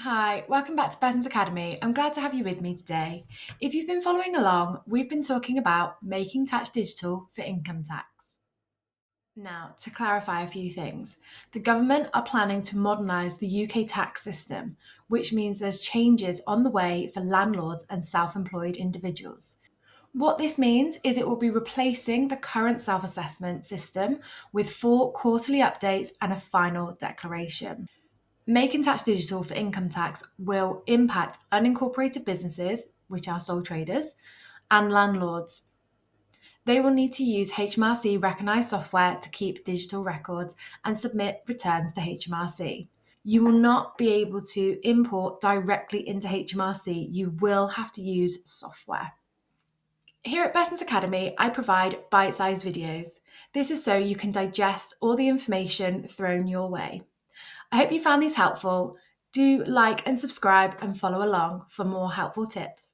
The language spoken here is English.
Hi, welcome back to Buttons Academy. I'm glad to have you with me today. If you've been following along, we've been talking about making tax digital for income tax. Now, to clarify a few things, the government are planning to modernise the UK tax system, which means there's changes on the way for landlords and self employed individuals. What this means is it will be replacing the current self assessment system with 4 quarterly updates and a final declaration. Making tax digital for income tax will impact unincorporated businesses, which are sole traders, and landlords. They will need to use HMRC recognised software to keep digital records and submit returns to HMRC. You will not be able to import directly into HMRC. You will have to use software. Here at Buttons Academy, I provide bite-sized videos. This is so you can digest all the information thrown your way. I hope you found these helpful. Do like and subscribe and follow along for more helpful tips.